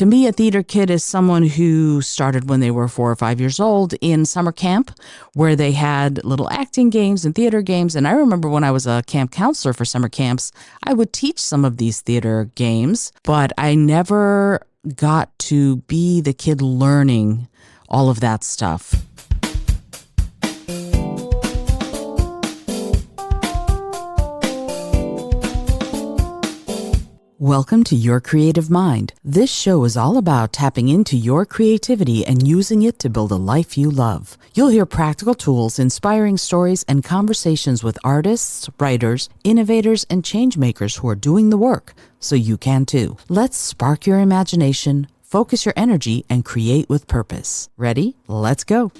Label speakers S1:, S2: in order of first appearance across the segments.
S1: To me, a theater kid is someone who started when they were 4 or 5 years old in summer camp, where they had little acting games and theater games. And I remember when I was a camp counselor for summer camps, I would teach some of these theater games, but I never got to be the kid learning all of that stuff. Welcome to Your Creative Mind. This show is all about tapping into your creativity and using it to build a life you love. You'll hear practical tools, inspiring stories, and conversations with artists, writers, innovators, and changemakers who are doing the work, so you can too. Let's spark your imagination, focus your energy, and create with purpose. Ready? Let's go.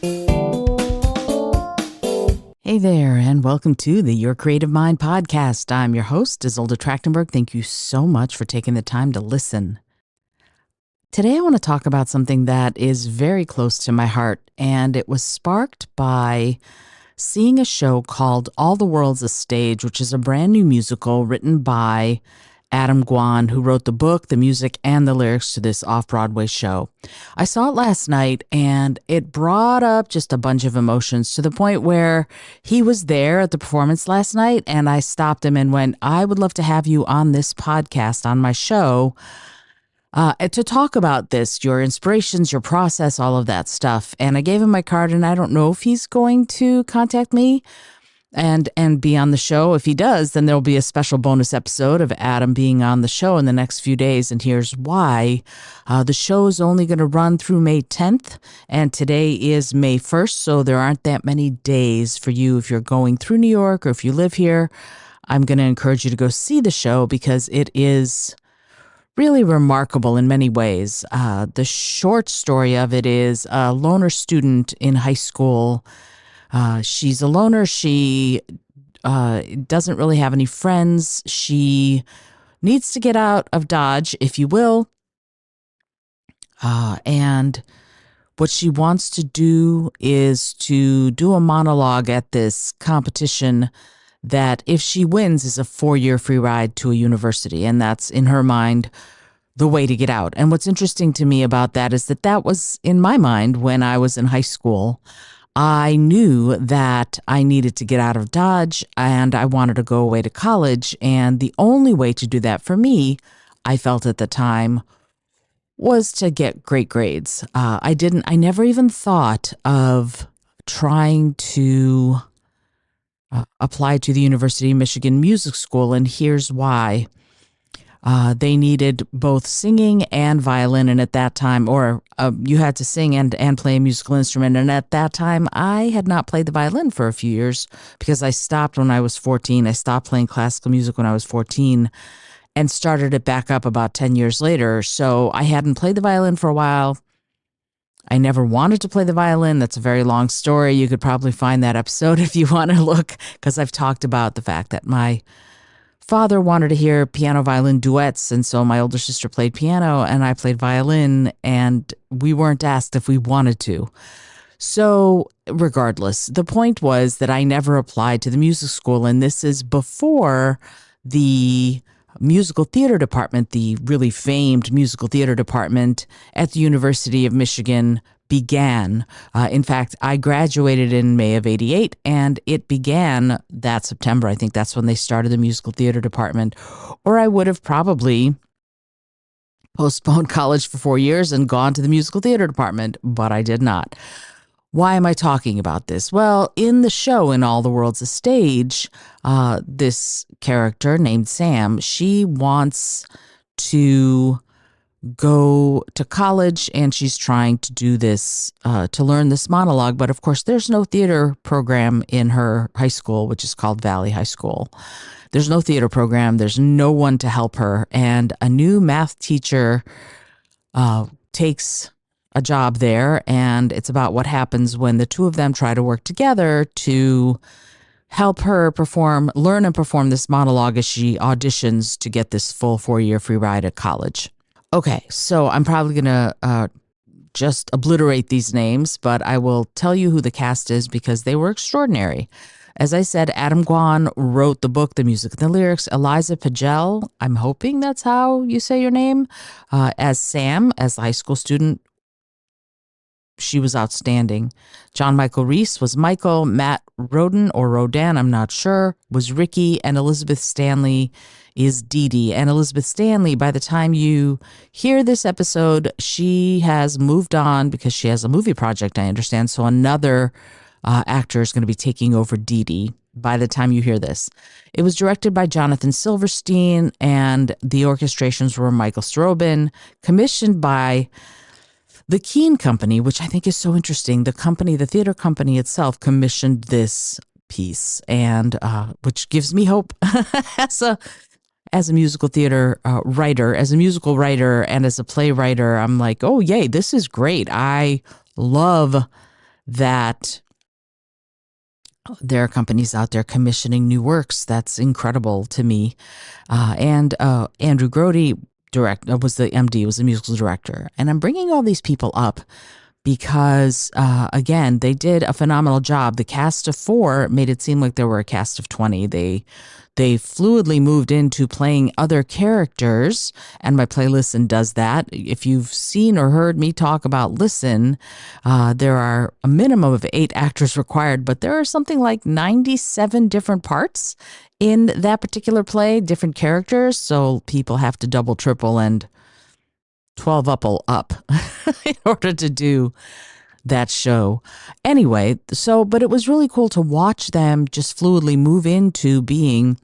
S1: Hey there, and welcome to the Your Creative Mind podcast. I'm your host, Izolda. Thank you so much for taking the time to listen. Today, I want to talk about something that is very close to my heart, and it was sparked by seeing a show called All the World's a Stage, which is a brand new musical written by Adam Gwon, who wrote the book, the music, and the lyrics to this off-Broadway show. I saw it last night, and it brought up just a bunch of emotions to the point where he was there at the performance last night, and I stopped him and went, I would love to have you on this podcast, on my show, to talk about this, your inspirations, your process, all of that stuff. And I gave him my card, and I don't know if he's going to contact me and be on the show. If he does, then there'll be a special bonus episode of Adam being on the show in the next few days. And here's why. The show is only going to run through May 10th, and today is May 1st, so there aren't that many days for you if you're going through New York or if you live here. I'm going to encourage you to go see the show because it is really remarkable in many ways. The short story of it is a loner student in high school. She's a loner. She doesn't really have any friends. She needs to get out of Dodge, if you will. And what she wants to do is to do a monologue at this competition that, if she wins, is a 4-year free ride to a university. And that's, in her mind, the way to get out. And what's interesting to me about that is that was in my mind when I was in high school. I knew that I needed to get out of Dodge and I wanted to go away to college. And the only way to do that for me, I felt at the time, was to get great grades. I never even thought of trying to apply to the University of Michigan Music School. And here's why. They needed both singing and violin, and at that time, you had to sing and play a musical instrument. And at that time, I had not played the violin for a few years because I stopped when I was 14. I stopped playing classical music when I was 14 and started it back up about 10 years later. So I hadn't played the violin for a while. I never wanted to play the violin. That's a very long story. You could probably find that episode if you want to look, because I've talked about the fact that my father wanted to hear piano-violin duets, and so my older sister played piano and I played violin, and we weren't asked if we wanted to. So regardless, the point was that I never applied to the music school, and this is before the musical theater department, the really famed musical theater department at the University of Michigan, began. In fact, I graduated in May of '88, and it began that September. I think that's when they started the musical theater department, or I would have probably postponed college for 4 years and gone to the musical theater department, but I did not. Why am I talking about this? Well, in the show, In All the World's a Stage, this character named Sam, she wants to go to college, and she's trying to do this, to learn this monologue. But of course, there's no theater program in her high school, which is called Valley High School. There's no theater program. There's no one to help her. And a new math teacher takes a job there. And it's about what happens when the two of them try to work together to help her learn and perform this monologue as she auditions to get this full 4-year free ride at college. Okay, so I'm probably going to just obliterate these names, but I will tell you who the cast is because they were extraordinary. As I said, Adam Gwon wrote the book, the music, and the lyrics. Eliza Pagelle, I'm hoping that's how you say your name, as Sam, as the high school student. She was outstanding. John Michael Reese was Michael. Matt Rodin or Rodin, I'm not sure, was Ricky. And Elizabeth Stanley is Didi. And Elizabeth Stanley, by the time you hear this episode, she has moved on because she has a movie project, I understand. So another actor is going to be taking over Didi by the time you hear this. It was directed by Jonathan Silverstein, and the orchestrations were Michael Starobin, commissioned by the Keene Company, which I think is so interesting. The company, the theater company itself, commissioned this piece, and which gives me hope as a musical theater writer, as a musical writer, and as a play writer. I'm like, oh yay, this is great. I love that there are companies out there commissioning new works. That's incredible to me. And Andrew Grody was the MD, was the musical director. And I'm bringing all these people up because, again, they did a phenomenal job. The cast of 4 made it seem like there were a cast of 20. They fluidly moved into playing other characters, and my play Listen does that. If you've seen or heard me talk about Listen, there are a minimum of 8 actors required, but there are something like 97 different parts in that particular play, different characters, so people have to double, triple, and 12 up in order to do that show. Anyway, but it was really cool to watch them just fluidly move into being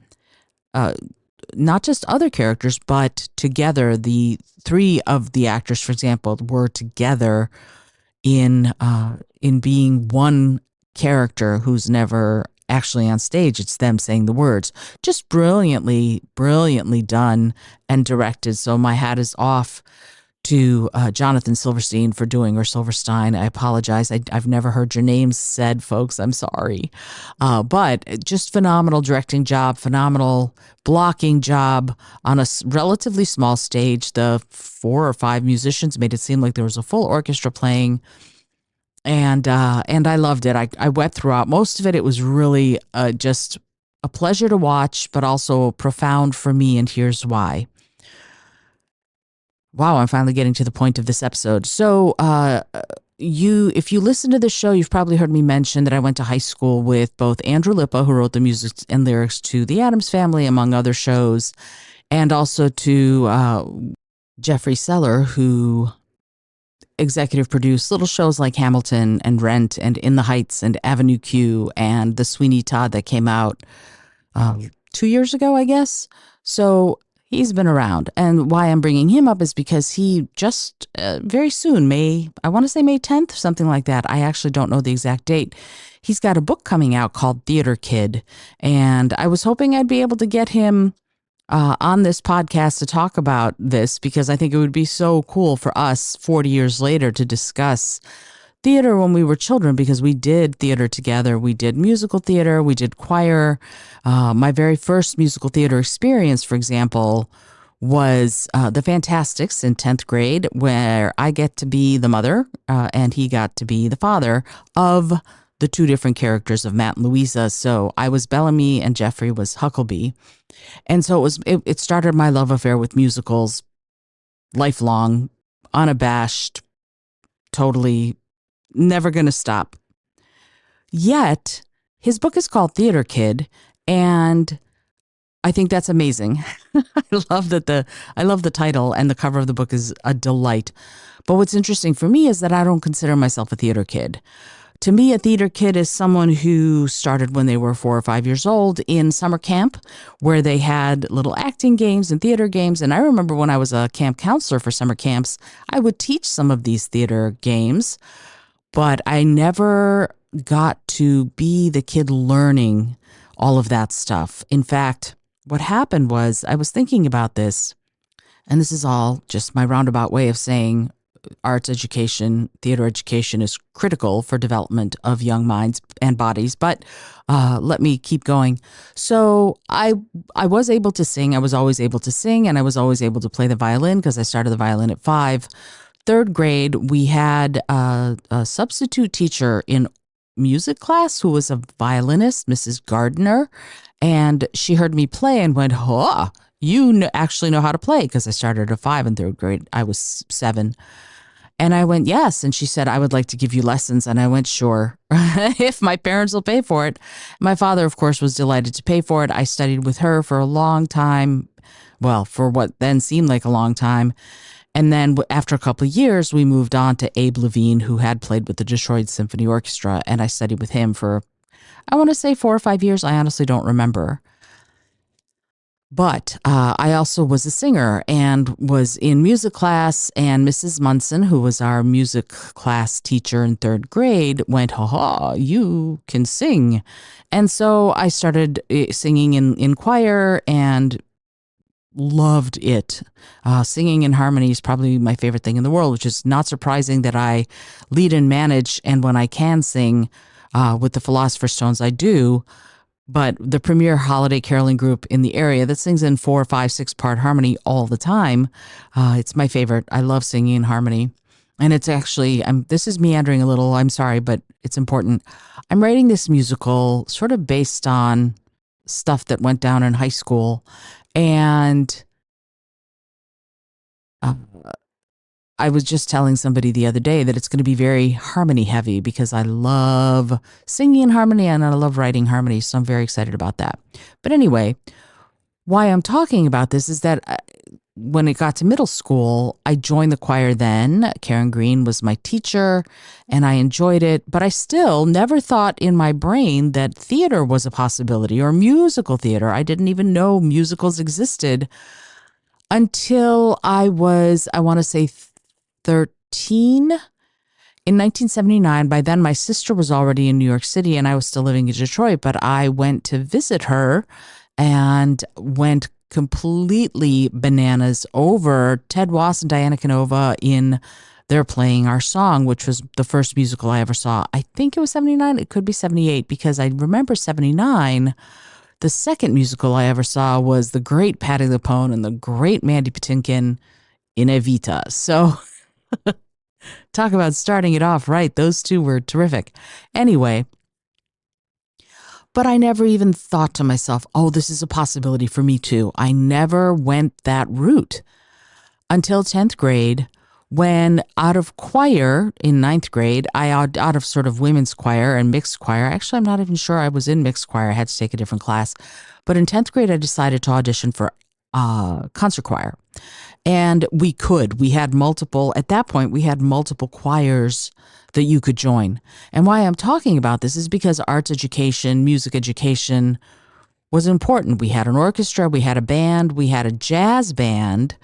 S1: not just other characters, but together. The 3 of the actors, for example, were together in being one character who's never actually on stage. It's them saying the words. Just brilliantly done and directed. So my hat is off to Jonathan Silverstein for doing, or Silverstein. I apologize. I've never heard your names said, folks. I'm sorry. But just phenomenal directing job, phenomenal blocking job on a relatively small stage. The 4 or 5 musicians made it seem like there was a full orchestra playing. And I loved it. I wept throughout most of it. It was really just a pleasure to watch, but also profound for me. And here's why. Wow, I'm finally getting to the point of this episode. So, if you listen to this show, you've probably heard me mention that I went to high school with both Andrew Lippa, who wrote the music and lyrics to The Addams Family, among other shows, and also to Jeffrey Seller, who executive produced little shows like Hamilton and Rent and In the Heights and Avenue Q and The Sweeney Todd that came out 2 years ago, I guess. So he's been around. And why I'm bringing him up is because he just very soon, I want to say May 10th, something like that. I actually don't know the exact date. He's got a book coming out called Theater Kid. And I was hoping I'd be able to get him on this podcast to talk about this, because I think it would be so cool for us 40 years later to discuss theater when we were children, because we did theater together. We did musical theater. We did choir. My very first musical theater experience, for example, was The Fantastics in 10th grade, where I get to be the mother and he got to be the father of the 2 different characters of Matt and Louisa. So I was Bellamy and Jeffrey was Huckleberry. And so it started my love affair with musicals, lifelong, unabashed, totally never going to stop. Yet his book is called Theater Kid, and I think that's amazing. I love the title, and the cover of the book is a delight. But what's interesting for me is that I don't consider myself a theater kid. To me, a theater kid is someone who started when they were 4 or 5 years old in summer camp, where they had little acting games and theater games. And I remember when I was a camp counselor for summer camps, I would teach some of these theater games, but I never got to be the kid learning all of that stuff. In fact, what happened was, I was thinking about this, and this is all just my roundabout way of saying arts education, theater education is critical for development of young minds and bodies. But let me keep going. So I was able to sing. I was always able to sing, and I was always able to play the violin because I started the violin at 5. 3rd grade, we had a substitute teacher in music class who was a violinist, Mrs. Gardner, and she heard me play and went, "Oh, you actually know how to play," because I started at 5 in third grade. I was 7. And I went, "Yes." And she said, "I would like to give you lessons." And I went, "Sure, if my parents will pay for it." My father, of course, was delighted to pay for it. I studied with her for a long time. Well, for what then seemed like a long time. And then after a couple of years, we moved on to Abe Levine, who had played with the Detroit Symphony Orchestra. And I studied with him for, I want to say 4 or 5 years. I honestly don't remember. But I also was a singer and was in music class. And Mrs. Munson, who was our music class teacher in third grade, went, "Ha ha, you can sing." And so I started singing in choir and loved it. Singing in harmony is probably my favorite thing in the world, which is not surprising that I lead and manage. And when I can sing with the Philosopher's Stones, I do. But the premier holiday caroling group in the area that sings in 4, 5, 6 part harmony all the time, it's my favorite. I love singing in harmony. And it's actually, this is meandering a little, I'm sorry, but it's important. I'm writing this musical sort of based on stuff that went down in high school. And uh, I was just telling somebody the other day that it's going to be very harmony heavy because I love singing in harmony and I love writing harmony. So I'm very excited about that. But anyway, why I'm talking about this is that when it got to middle school, I joined the choir then. Karen Green was my teacher and I enjoyed it. But I still never thought in my brain that theater was a possibility or musical theater. I didn't even know musicals existed until I was, I want to say, 13 in 1979. By then, my sister was already in New York City and I was still living in Detroit, but I went to visit her and went completely bananas over Ted Wass and Diana Canova in They're Playing Our Song, which was the first musical I ever saw. I think it was 79. It could be 78 because I remember 79. The second musical I ever saw was the great Patti LuPone and the great Mandy Patinkin in Evita. So talk about starting it off right. Those two were terrific. Anyway, but I never even thought to myself, oh, this is a possibility for me too. I never went that route until 10th grade when out of choir in 9th grade, out of sort of women's choir and mixed choir. Actually, I'm not even sure I was in mixed choir. I had to take a different class. But in 10th grade, I decided to audition for concert choir. And we had multiple, at that point, we had multiple choirs that you could join. And why I'm talking about this is because arts education, music education was important. We had an orchestra, we had a band, we had a jazz band,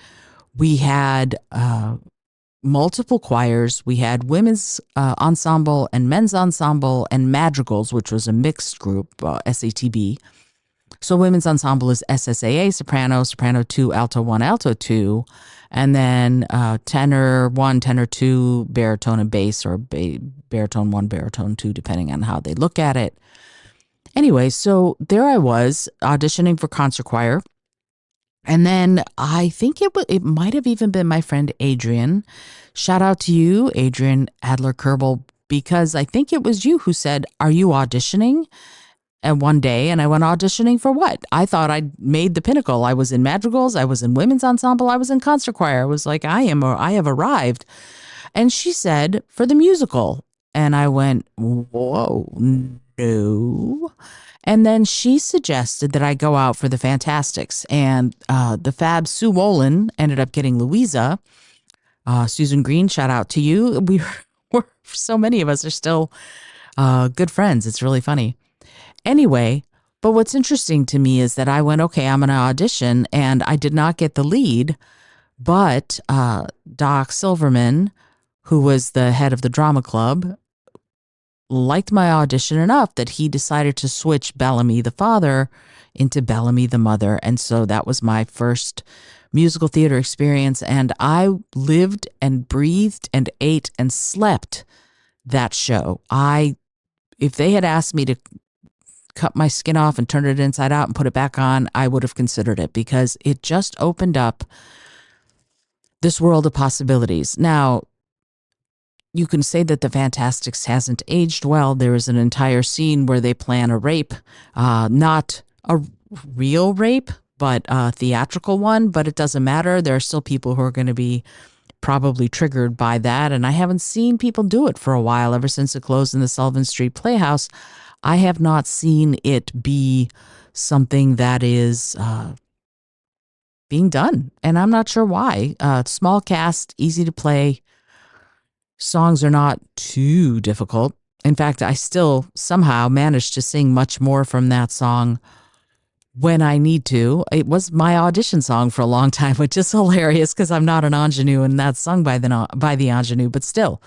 S1: we had multiple choirs, we had women's ensemble and men's ensemble and madrigals, which was a mixed group, SATB. So women's ensemble is SSAA, soprano, soprano 2, alto 1, alto 2, and then tenor 1, tenor 2, baritone and bass, or baritone 1, baritone 2, depending on how they look at it. Anyway, so there I was auditioning for concert choir. And then I think it might have even been my friend Adrian. Shout out to you, Adrian Adler-Kerbel, because I think it was you who said, "Are you auditioning?" And one day, and I went, "Auditioning for what?" I thought I'd made the pinnacle. I was in madrigals, I was in women's ensemble, I was in concert choir. I was like, I have arrived. And she said, "For the musical." And I went, "Whoa, no." And then she suggested that I go out for the Fantastics. And the fab Sue Wolin ended up getting Louisa. Susan Green, shout out to you. So many of us are still good friends. It's really funny. Anyway, but what's interesting to me is that I went, okay, I'm going to audition, and I did not get the lead, but Doc Silverman, who was the head of the drama club, liked my audition enough that he decided to switch Bellamy the father into Bellamy the mother. And so that was my first musical theater experience, and I lived and breathed and ate and slept that show. If they had asked me to cut my skin off and turn it inside out and put it back on, I would have considered it because it just opened up this world of possibilities. Now, you can say that the Fantastics hasn't aged well. There is an entire scene where they plan a rape, not a real rape, but a theatrical one. But it doesn't matter. There are still people who are going to be probably triggered by that. And I haven't seen people do it for a while. Ever since it closed in the Sullivan Street Playhouse, I have not seen it be something that is being done. And I'm not sure why. Small cast, easy to play. Songs are not too difficult. In fact, I still somehow manage to sing much more from that song when I need to. It was my audition song for a long time, which is hilarious because I'm not an ingenue and that's sung by the ingenue, but still.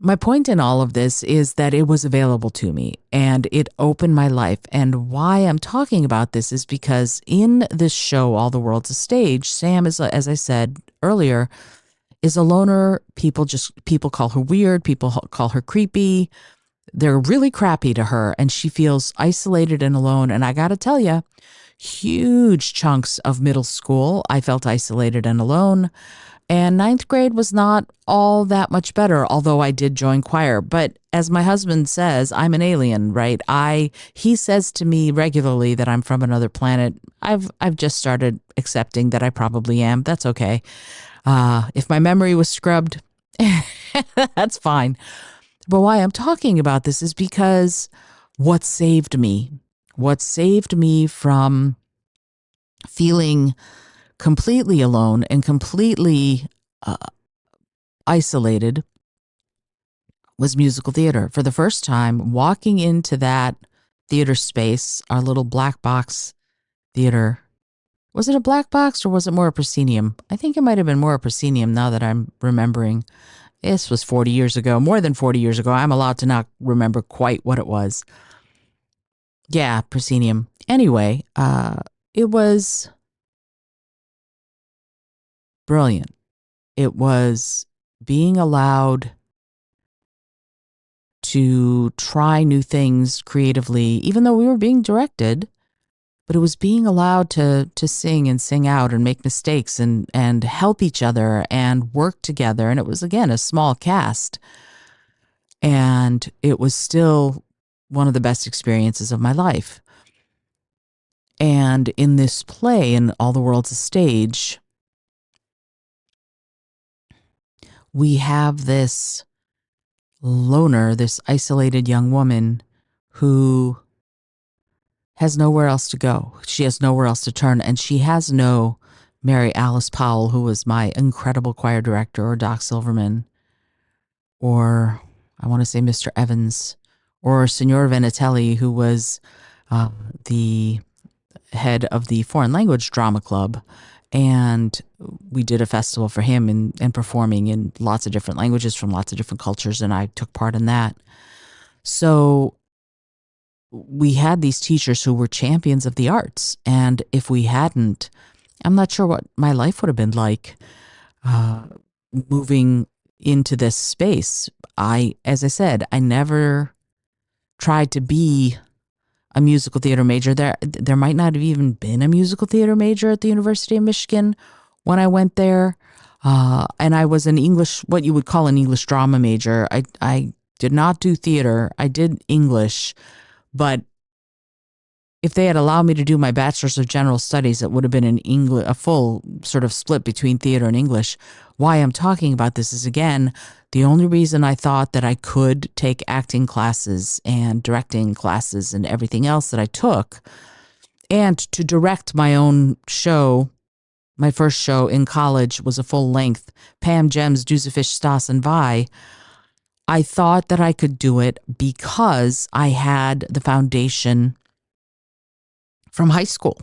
S1: My point in all of this is that it was available to me and it opened my life. And why I'm talking about this is because in this show, All the World's a Stage, Sam is, as I said earlier, is a loner. People call her weird. People call her creepy. They're really crappy to her, and she feels isolated and alone. And I got to tell you, huge chunks of middle school, I felt isolated and alone. And ninth grade was not all that much better, although I did join choir. But as my husband says, I'm an alien, right? He says to me regularly that I'm from another planet. I've just started accepting that I probably am. That's okay. If my memory was scrubbed, that's fine. But why I'm talking about this is because what saved me from feeling completely alone and completely isolated was musical theater. For the first time, walking into that theater space, our little black box theater. Was it a black box or was it more a proscenium? I think it might have been more a proscenium now that I'm remembering. This was 40 years ago, more than 40 years ago. I'm allowed to not remember quite what it was. Yeah, proscenium. Anyway, it was brilliant. It was being allowed to try new things creatively, even though we were being directed. But it was being allowed to sing and sing out and make mistakes and help each other and work together. And it was, again, a small cast. And it was still one of the best experiences of my life. And in this play, in All the World's a Stage, we have this loner, this isolated young woman who has nowhere else to go. She has nowhere else to turn, and she has no Mary Alice Powell, who was my incredible choir director, or Doc Silverman, or I want to say Mr. Evans, or Signor Venatelli, who was the head of the Foreign Language Drama Club. And we did a festival for him and performing in lots of different languages from lots of different cultures, and I took part in that. So we had these teachers who were champions of the arts. And if we hadn't, I'm not sure what my life would have been like moving into this space. As I said, I never tried to be a musical theater major. There might not have even been a musical theater major at the University of Michigan when I went there. And I was an English, what you would call an English drama major. I did not do theater. I did English. But if they had allowed me to do my bachelor's of general studies, it would have been a full sort of split between theater and English. Why I'm talking about this is, again, the only reason I thought that I could take acting classes and directing classes and everything else that I took, and to direct my own show. My first show in college was a full length Pam Jem's Duzefish Stas and Vi. I thought that I could do it because I had the foundation from high school,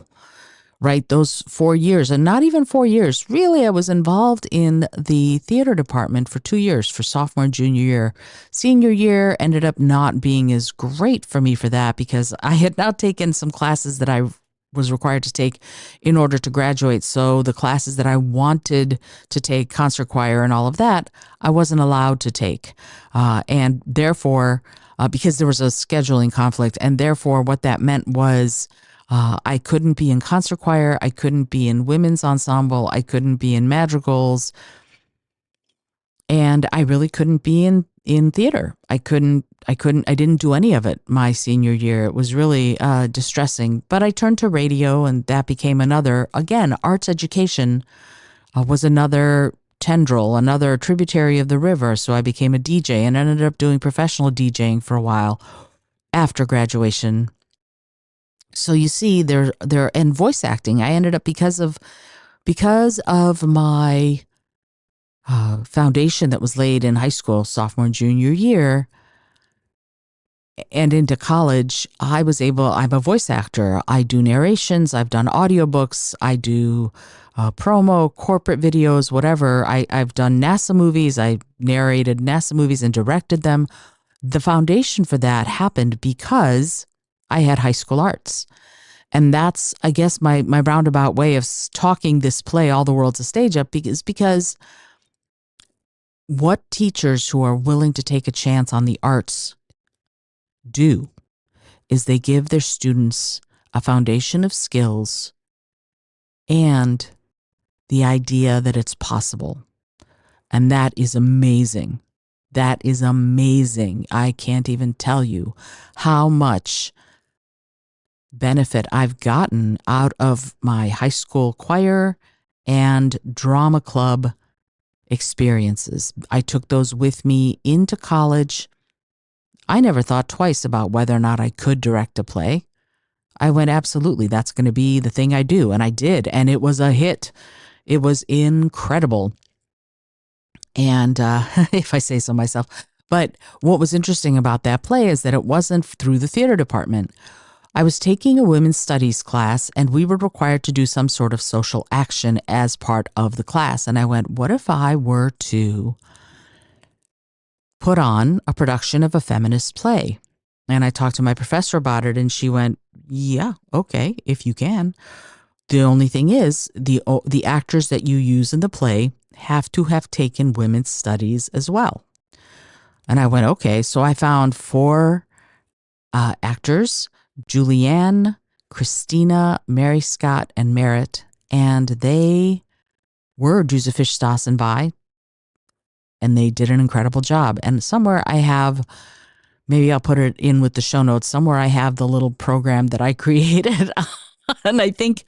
S1: right? Those 4 years, and not even 4 years. Really, I was involved in the theater department for 2 years, for sophomore and junior year. Senior year ended up not being as great for me for that because I had now taken some classes that I was required to take in order to graduate. So the classes that I wanted to take, concert choir and all of that, I wasn't allowed to take. And therefore, because there was a scheduling conflict, and therefore what that meant was I couldn't be in concert choir, I couldn't be in women's ensemble, I couldn't be in madrigals. And I really couldn't be in theater. I didn't do any of it my senior year. It was really distressing. But I turned to radio, and that became another, again, arts education was another tendril, another tributary of the river. So I became a DJ and ended up doing professional DJing for a while after graduation. So you see, and voice acting. I ended up because of my foundation that was laid in high school, sophomore and junior year, and into college. I'm a voice actor. I do narrations. I've done audiobooks. I do promo, corporate videos, whatever. I've done NASA movies. I narrated NASA movies and directed them. The foundation for that happened because I had high school arts. And that's, I guess, my roundabout way of talking this play, All the World's a Stage Up, is because what teachers who are willing to take a chance on the arts do is they give their students a foundation of skills and the idea that it's possible. And that is amazing. That is amazing. I can't even tell you how much benefit I've gotten out of my high school choir and drama club experiences. I took those with me into college. I never thought twice about whether or not I could direct a play. I went, absolutely, that's going to be the thing I do. And I did. And it was a hit. It was incredible. And if I say so myself. But what was interesting about that play is that it wasn't through the theater department. I was taking a women's studies class, and we were required to do some sort of social action as part of the class. And I went, what if I were to put on a production of a feminist play? And I talked to my professor about it, and she went, yeah, okay, if you can. The only thing is, the actors that you use in the play have to have taken women's studies as well. And I went, okay. So I found 4 actors, Julianne, Christina, Mary Scott, and Merritt, and they were Fish Stas and Vi, and they did an incredible job. And somewhere I have, maybe I'll put it in with the show notes, somewhere I have the little program that I created. And I think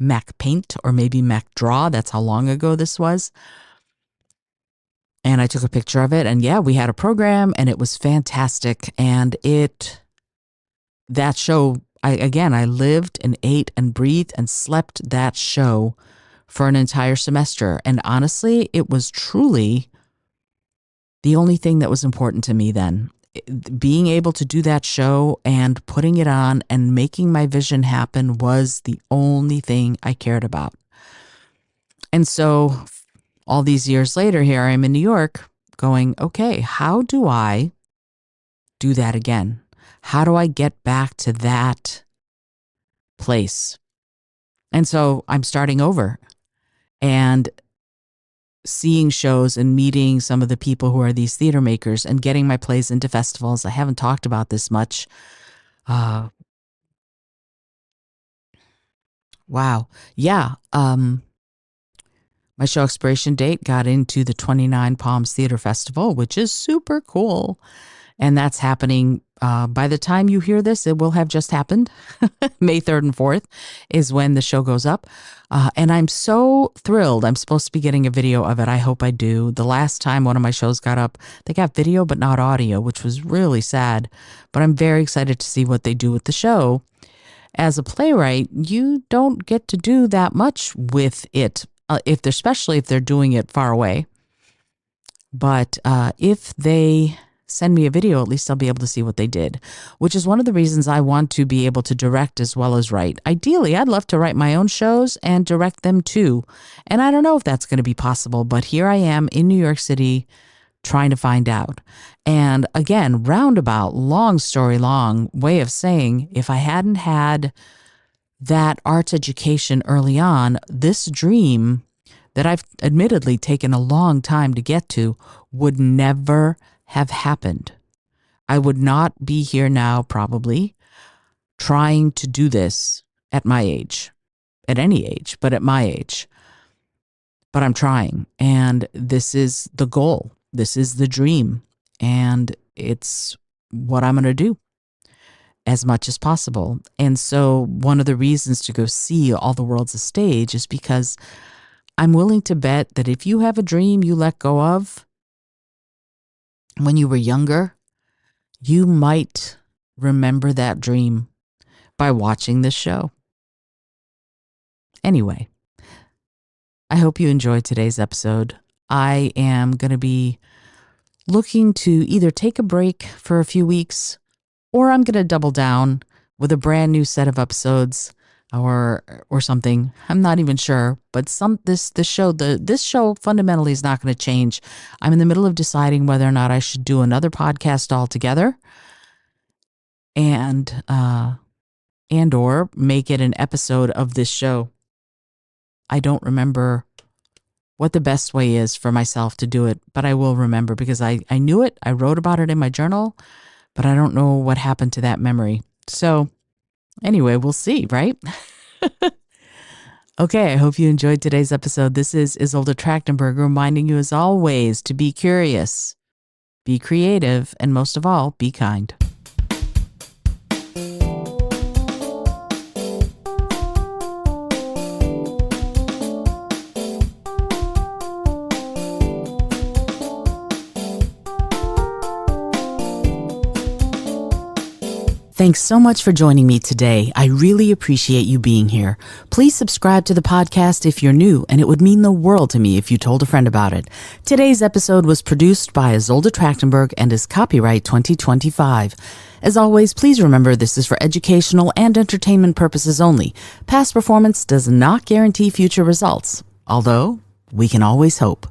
S1: Mac Paint or maybe Mac Draw, that's how long ago this was. And I took a picture of it, and yeah, we had a program, and it was fantastic. And that show, I lived and ate and breathed and slept that show for an entire semester. And honestly, it was truly the only thing that was important to me then. Being able to do that show and putting it on and making my vision happen was the only thing I cared about. And so all these years later, here I am in New York going, okay, how do I do that again? How do I get back to that place? And so I'm starting over and seeing shows and meeting some of the people who are these theater makers and getting my plays into festivals. I haven't talked about this much. Wow. Yeah. My show expiration date got into the 29 Palms Theater Festival, which is super cool. And that's happening by the time you hear this, it will have just happened. May 3rd and 4th is when the show goes up. And I'm so thrilled. I'm supposed to be getting a video of it. I hope I do. The last time one of my shows got up, they got video but not audio, which was really sad. But I'm very excited to see what they do with the show. As a playwright, you don't get to do that much with it, especially if they're doing it far away. But if they send me a video, at least I'll be able to see what they did, which is one of the reasons I want to be able to direct as well as write. Ideally, I'd love to write my own shows and direct them too. And I don't know if that's going to be possible, but here I am in New York City trying to find out. And again, roundabout, long story long way of saying, if I hadn't had that arts education early on, this dream that I've admittedly taken a long time to get to would never have happened. I would not be here now, probably, trying to do this at my age, at any age, but at my age. But I'm trying, and this is the goal. this is the dream, and it's what I'm going to do as much as possible. And so one of the reasons to go see All the World's a Stage is because I'm willing to bet that if you have a dream you let go of when you were younger, you might remember that dream by watching this show. Anyway, I hope you enjoyed today's episode. I am going to be looking to either take a break for a few weeks, or I'm going to double down with a brand new set of episodes or something. I'm not even sure, but this show fundamentally is not going to change. I'm in the middle of deciding whether or not I should do another podcast altogether and or make it an episode of this show. I don't remember what the best way is for myself to do it, but I will remember because I knew it. I wrote about it in my journal, but I don't know what happened to that memory. So anyway, we'll see, right? Okay, I hope you enjoyed today's episode. This is Izolda Trachtenberg reminding you as always to be curious, be creative, and most of all, be kind. Thanks so much for joining me today. I really appreciate you being here. Please subscribe to the podcast if you're new, and it would mean the world to me if you told a friend about it. Today's episode was produced by Izolda Trachtenberg and is copyright 2025. As always, please remember this is for educational and entertainment purposes only. Past performance does not guarantee future results, although we can always hope.